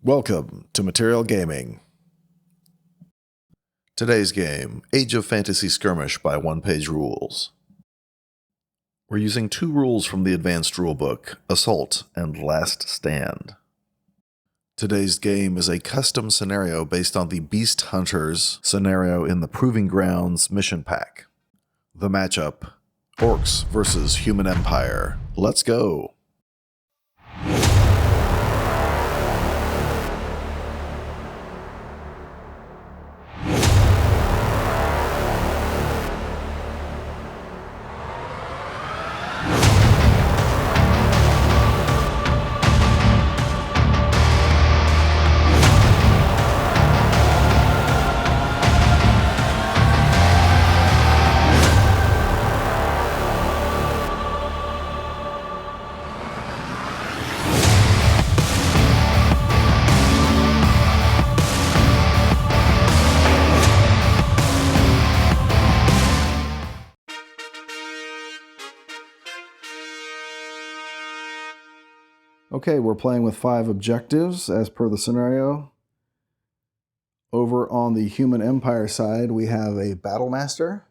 Welcome to Material Gaming. Today's game, Age of Fantasy Skirmish by One Page Rules. We're using 2 rules from the advanced rulebook, Assault and Last Stand. Today's game is a custom scenario based on the Beast Hunters scenario in the Proving Grounds mission pack. The matchup, Orcs versus Human Empire. Let's go! Okay, we're playing with 5 objectives as per the scenario. Over on the Human Empire side, we have a Battle Master,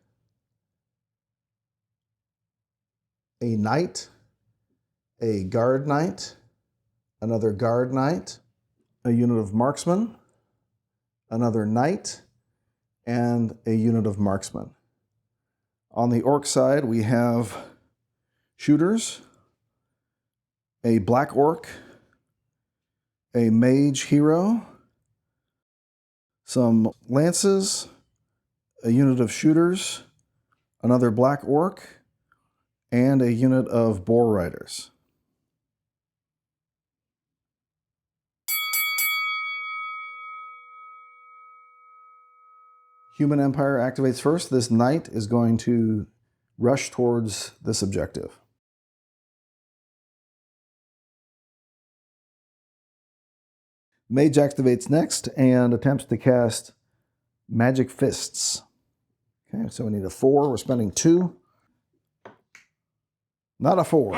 a Knight, a Guard Knight, another Guard Knight, a unit of Marksmen, another Knight, and a unit of Marksmen. On the Orc side, we have Shooters, a Black Orc, a Mage Hero, some Lances, a unit of Shooters, another Black Orc, and a unit of Boar Riders. Human Empire activates first. This Knight is going to rush towards this objective. Mage activates next and attempts to cast Magic Fists. Okay, so we need a 4. We're spending 2. Not a 4.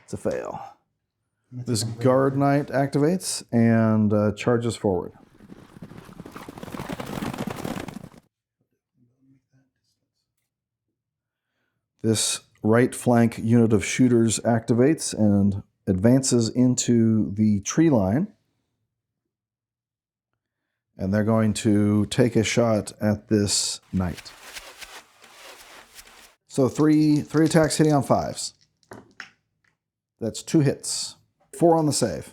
It's a fail. This Guard Knight activates and charges forward. This right flank unit of Shooters activates and advances into the tree line. And they're going to take a shot at this Knight. So three attacks hitting on 5s. That's 2 hits. 4 on the save.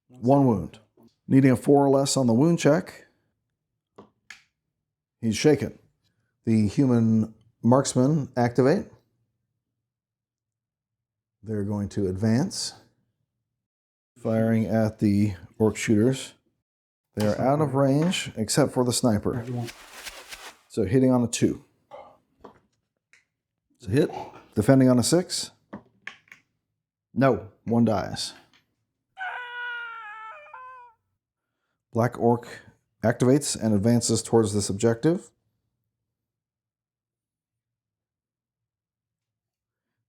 1 wound. Needing a 4 or less on the wound check. He's shaken. The Human Marksmen activate. They're going to advance, firing at the Orc Shooters. They're out of range, except for the sniper. So hitting on a 2. It's a hit. Defending on a 6. No, 1 dies. Black Orc activates and advances towards this objective.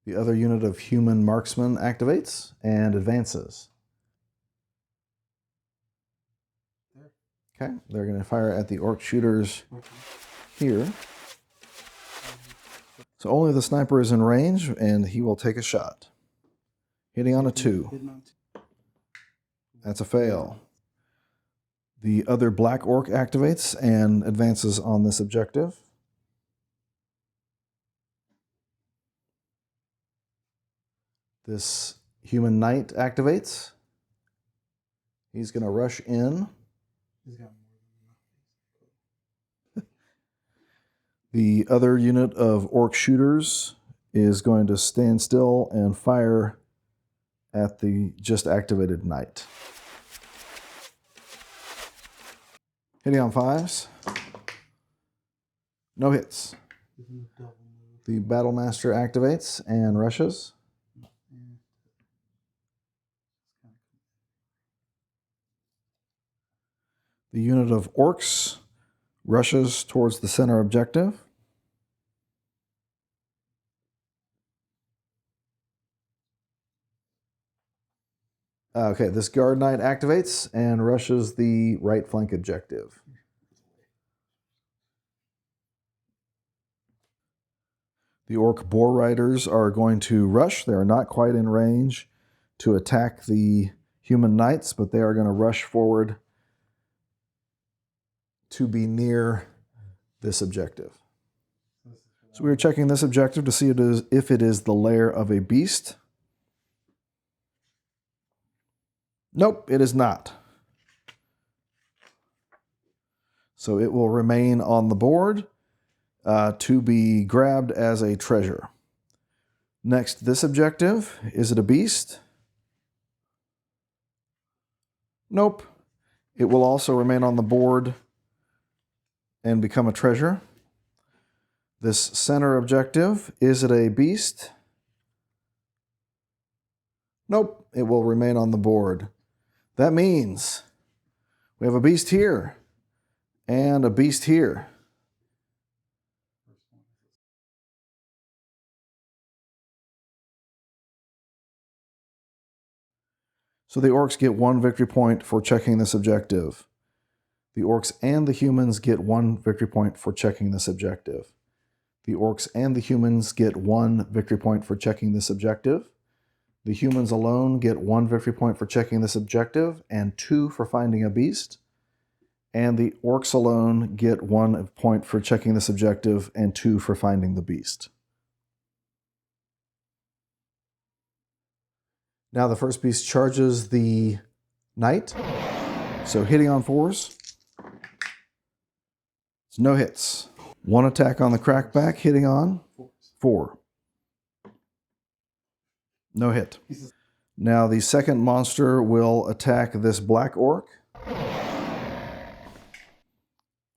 The other unit of Human Marksmen activates and advances. Okay, they're going to fire at the Orc Shooters here. So only the sniper is in range, and he will take a shot. Hitting on a 2. That's a fail. The other Black Orc activates and advances on this objective. This Human Knight activates. He's going to rush in. The other unit of Orc Shooters is going to stand still and fire at the just activated Knight. Hitting on 5s. No hits. The Battle Master activates and rushes. The unit of Orcs rushes towards the center objective. Okay, this Guard Knight activates and rushes the right flank objective. The Orc Boar Riders are going to rush. They are not quite in range to attack the human knights, but they are going to rush forward to be near this objective. So we are checking this objective to see if it is the lair of a beast. Nope, it is not. So it will remain on the board to be grabbed as a treasure. Next, this objective. Is it a beast? Nope. It will also remain on the board and become a treasure. This center objective. Is it a beast? Nope. It will remain on the board. That means we have a beast here and a beast here. So the Orcs get 1 victory point for checking this objective. The Orcs and the humans get 1 victory point for checking this objective. The Orcs and the humans get 1 victory point for checking this objective. The humans alone get 1 victory point for checking this objective and 2 for finding a beast. And the Orcs alone get 1 point for checking this objective and 2 for finding the beast. Now the first beast charges the knight. So hitting on 4s. It's no hits. 1 attack on the crackback, hitting on 4. No hit. Now the second monster will attack this black orc.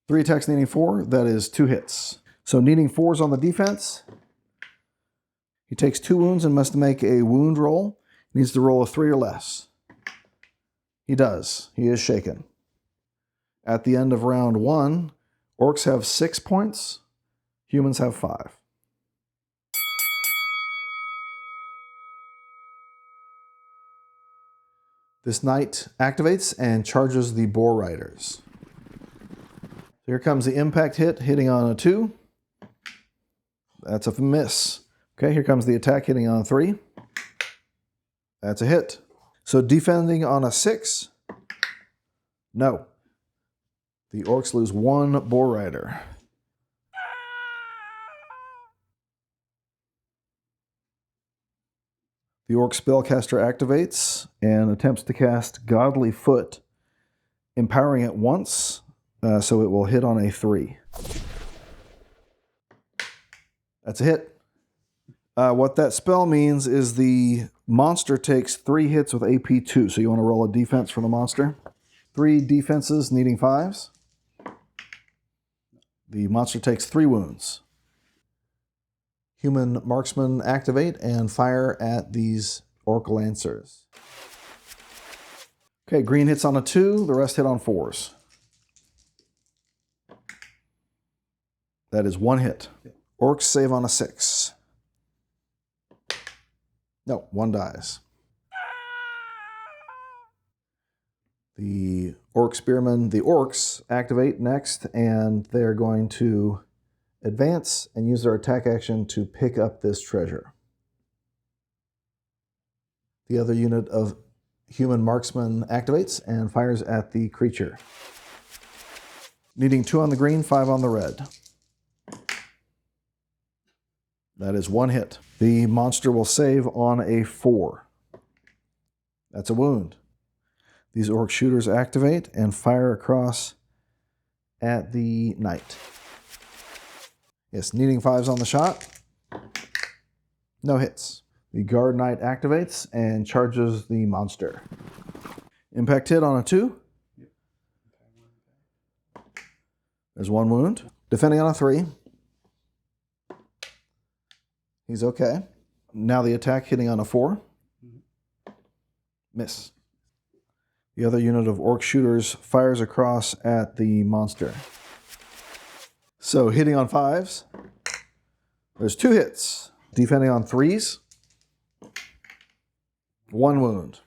3 attacks needing 4, that is 2 hits. So needing 4s on the defense. He takes 2 wounds and must make a wound roll. He needs to roll a 3 or less. He does. He is shaken. At the end of round 1, Orcs have 6 points, humans have 5. This knight activates and charges the Boar Riders. Here comes the impact hit, hitting on a 2. That's a miss. Okay, here comes the attack, hitting on a 3. That's a hit. So defending on a 6. No. The Orcs lose 1 Boar Rider. The Orc spellcaster activates and attempts to cast Godly Foot, empowering it once, so it will hit on a 3. That's a hit. What that spell means is the monster takes 3 hits with AP 2, so you want to roll a defense for the monster. 3 defenses needing 5s. The monster takes 3 wounds. Human marksmen activate and fire at these orc lancers. Okay, green hits on a 2, the rest hit on 4s. That is 1 hit. Orcs save on a 6. No, 1 dies. The orc spearmen, the orcs, activate next, and they're going to advance and use their attack action to pick up this treasure. The other unit of human marksmen activates and fires at the creature. Needing 2 on the green, 5 on the red. That is 1 hit. The monster will save on a 4. That's a wound. These orc shooters activate and fire across at the knight. Yes, needing 5s on the shot. No hits. The guard knight activates and charges the monster. Impact hit on a 2. There's 1 wound. Defending on a 3. He's okay. Now the attack hitting on a 4. Miss. The other unit of orc shooters fires across at the monster. So hitting on 5s. There's 2 hits. Defending on 3s. 1 wound.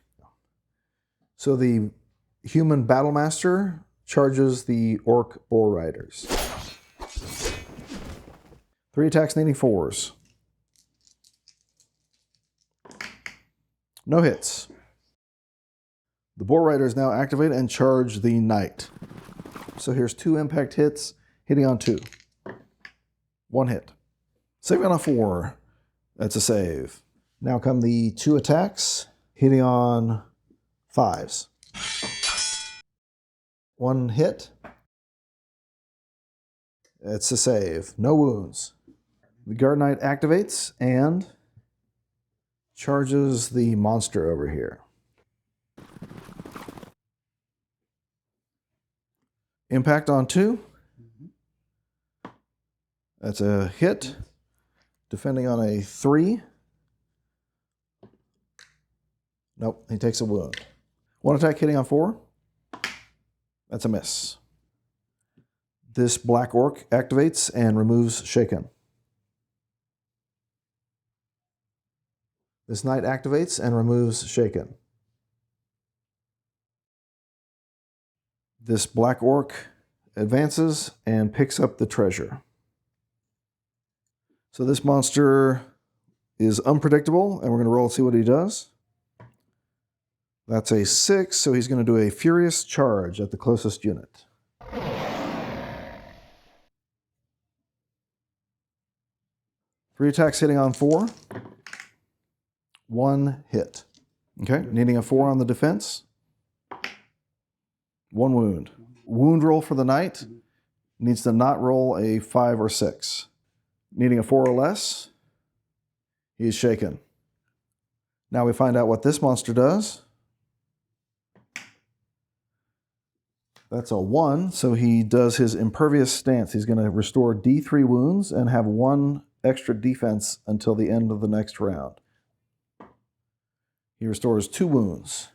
So the human battlemaster charges the orc boar riders. 3 attacks needing 4s. No hits. The boar riders now activate and charge the knight. So here's 2 impact hits, hitting on 2. 1 hit. Saving on a 4. That's a save. Now come the 2 attacks, hitting on 5s. 1 hit. It's a save. No wounds. The guard knight activates and charges the monster over here. Impact on 2. That's a hit. Defending on a 3. Nope, he takes a wound. 1 attack hitting on 4. That's a miss. This black orc activates and removes Shaken. This knight activates and removes Shaken. This black orc advances and picks up the treasure. So this monster is unpredictable, and we're going to roll and see what he does. That's a 6, so he's going to do a furious charge at the closest unit. Three attacks hitting on 4. 1 hit. Okay, needing a 4 on the defense. 1 wound. Wound roll for the knight. Needs to not roll a 5 or 6. Needing a 4 or less. He's shaken. Now we find out what this monster does. That's a 1, so he does his impervious stance. He's going to restore D3 wounds and have 1 extra defense until the end of the next round. He restores 2 wounds.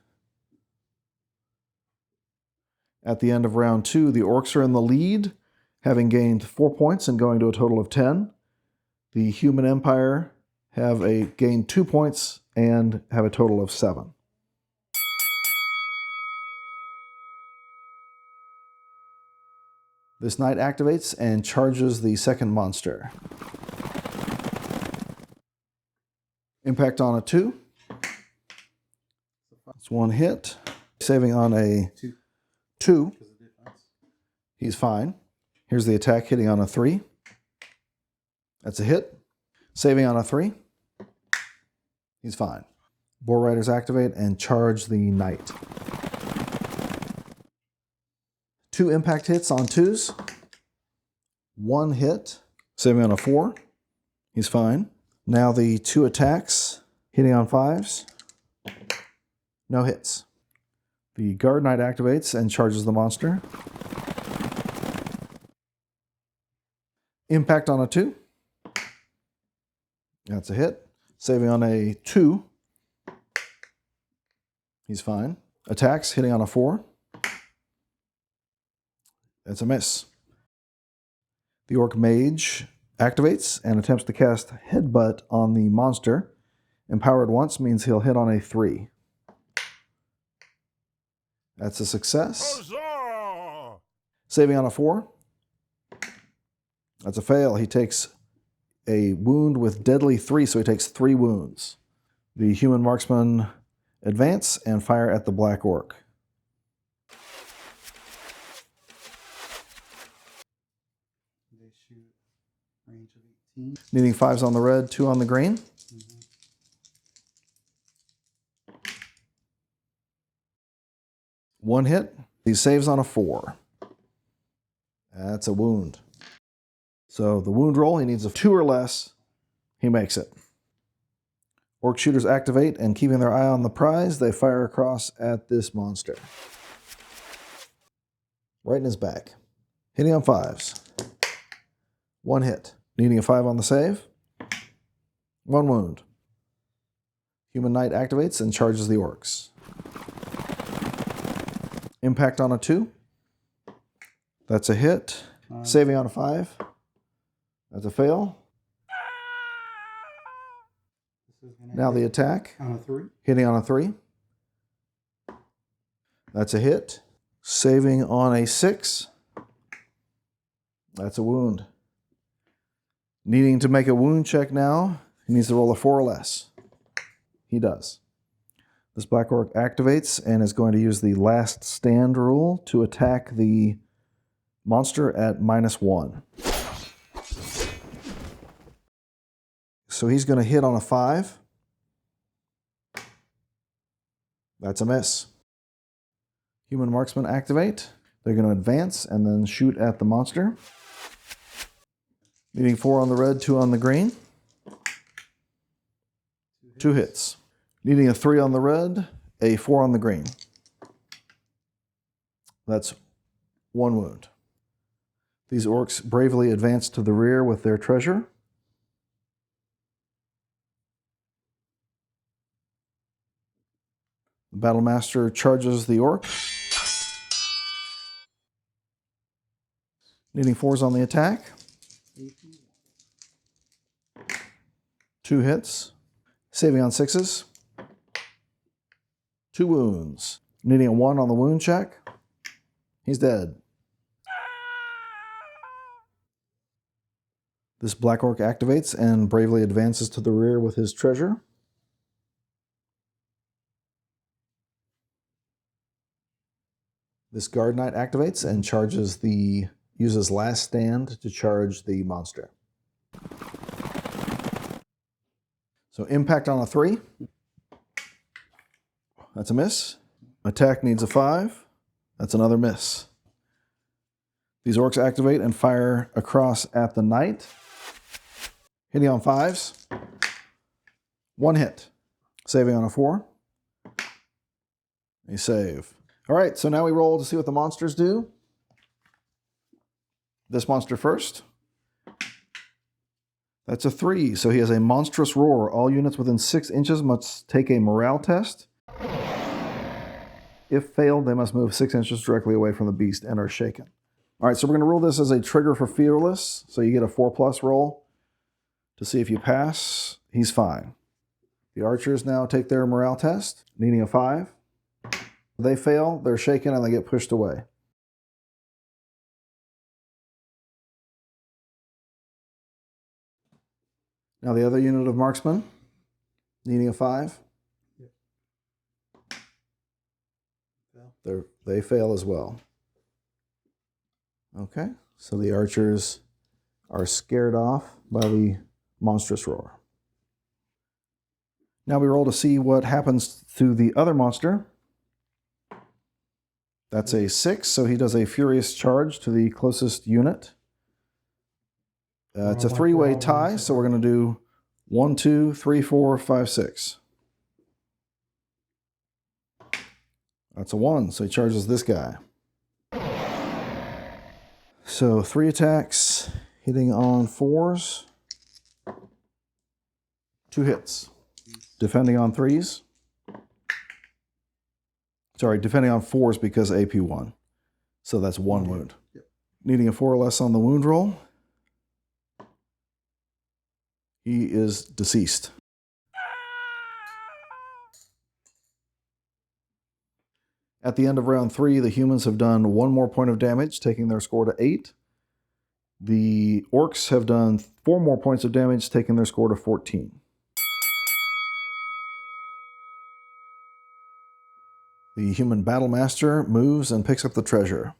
At the end of round 2, the orcs are in the lead, having gained 4 points and going to a total of 10. The human empire have gained 2 points and have a total of 7. This knight activates and charges the second monster. Impact on a 2. It's 1 hit. Saving on a 2. He's fine. Here's the attack hitting on a 3. That's a hit. Saving on a 3. He's fine. Boar riders activate and charge the knight. 2 impact hits on 2s. 1 hit. Saving on a 4. He's fine. Now the 2 attacks hitting on 5s. No hits. The guard knight activates and charges the monster. Impact on a 2. That's a hit. Saving on a 2. He's fine. Attacks hitting on a 4. That's a miss. The orc mage activates and attempts to cast Headbutt on the monster. Empowered once means he'll hit on a 3. That's a success. Huzzah! Saving on a 4. That's a fail. He takes a wound with deadly 3, so he takes 3 wounds. The human marksmen advance and fire at the black orc. They shoot range of 18. Needing 5s on the red, 2 on the green. Mm-hmm. 1 hit. He saves on a 4. That's a wound. So the wound roll, he needs a 2 or less. He makes it. Orc shooters activate, and keeping their eye on the prize, they fire across at this monster. Right in his back. Hitting on 5s. 1 hit. Needing a 5 on the save. 1 wound. Human knight activates and charges the orcs. Impact on a 2. That's a hit. Saving on a 5. That's a fail. Now the attack. On a 3. Hitting on a 3. That's a hit. Saving on a 6. That's a wound. Needing to make a wound check now, he needs to roll a 4 or less. He does. This Black Orc activates and is going to use the last stand rule to attack the monster at -1. So he's going to hit on a 5. That's a miss. Human marksmen activate. They're going to advance and then shoot at the monster. Needing 4 on the red, 2 on the green. 2 hits. Needing a 3 on the red, a 4 on the green. That's 1 wound. These orcs bravely advance to the rear with their treasure. The Battlemaster charges the orc. Needing 4s on the attack. 2 hits. Saving on 6s. 2 wounds. Needing a 1 on the wound check. He's dead. This Black Orc activates and bravely advances to the rear with his treasure. This Guard Knight activates and uses last stand to charge the monster. So impact on a 3. That's a miss. Attack needs a 5. That's another miss. These orcs activate and fire across at the knight. Hitting on 5s. 1 hit. Saving on a 4. A save. All right, so now we roll to see what the monsters do. This monster first. That's a 3, so he has a monstrous roar. All units within 6 inches must take a morale test. If failed, they must move 6 inches directly away from the beast and are shaken. All right, so we're going to roll this as a trigger for Fearless. So you get a 4+ roll to see if you pass. He's fine. The archers now take their morale test, needing a 5. They fail, they're shaken, and they get pushed away. Now the other unit of marksmen, needing a 5. They fail as well. Okay, so the archers are scared off by the monstrous roar. Now we roll to see what happens to the other monster. That's a 6, so he does a furious charge to the closest unit. It's a 3-way tie, so we're going to do 1, 2, 3, 4, 5, 6. That's a 1, so he charges this guy. So 3 attacks, hitting on 4s. 2 hits. Defending on 3s. Sorry, defending on 4s because AP 1. So that's 1 wound. Yep. Needing a 4 or less on the wound roll. He is deceased. At the end of round 3, the humans have done 1 more point of damage, taking their score to 8. The orcs have done 4 more points of damage, taking their score to 14. The human battlemaster moves and picks up the treasure.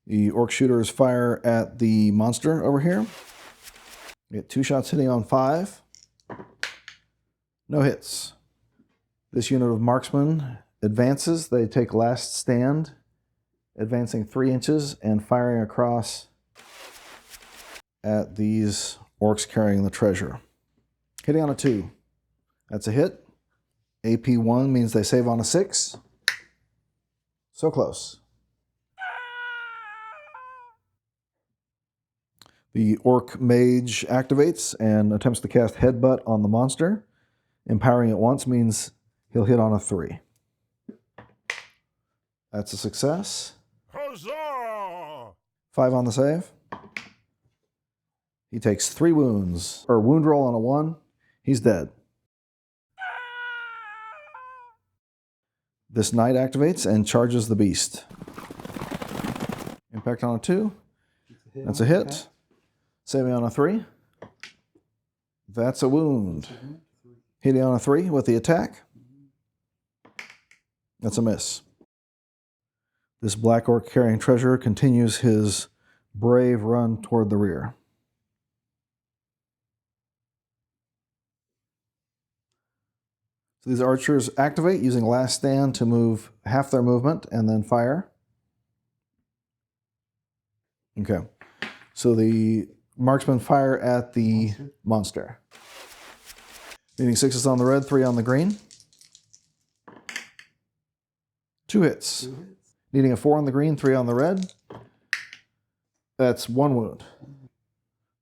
The orc shooters fire at the monster over here. We get 2 shots hitting on 5. No hits. This unit of marksmen advances. They take last stand, advancing 3 inches and firing across at these orcs carrying the treasure. Hitting on a 2. That's a hit. AP 1 means they save on a 6. So close. The orc mage activates and attempts to cast Headbutt on the monster. Empowering it once means he'll hit on a 3. That's a success. Huzzah! 5 on the save. He takes 3 wounds, or wound roll on a 1. He's dead. This knight activates and charges the beast. Impact on a 2. That's a hit. Saving on a 3. That's a wound. Hitting on a 3 with the attack. That's a miss. This black orc carrying treasure continues his brave run toward the rear. So these archers activate using last stand to move half their movement and then fire. Okay. So the marksmen fire at the monster. Needing 6s on the red, 3 on the green. 2 hits. Needing a 4 on the green, 3 on the red. That's 1 wound.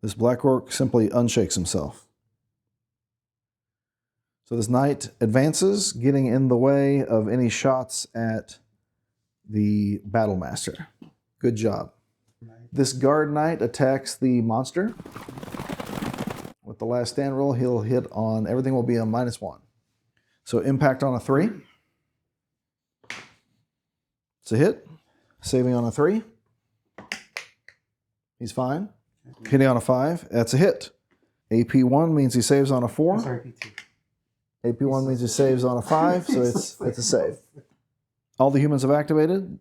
This black orc simply unshakes himself. So this knight advances, getting in the way of any shots at the battle master. Good job. This guard knight attacks the monster. With the last stand roll, he'll hit on, everything will be a -1. So impact on a 3. It's a hit. Saving on a 3. He's fine. Hitting on a 5. That's a hit. AP1 means he saves on a 4. Sorry, P2. AP1 means he saves on a 5, so it's a save. All the humans have activated.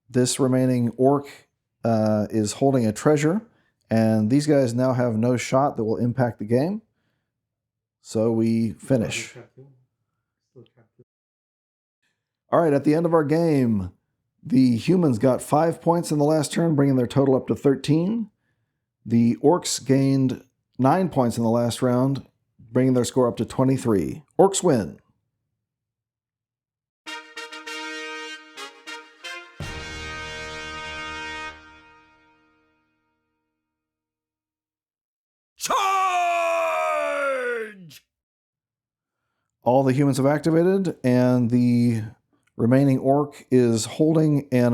This remaining orc is holding a treasure, and these guys now have no shot that will impact the game. So we finish. All right, at the end of our game, the humans got 5 points in the last turn, bringing their total up to 13. The orcs gained 9 points in the last round, bringing their score up to 23. Orcs win. Charge! All the humans have activated, and the remaining orc is holding an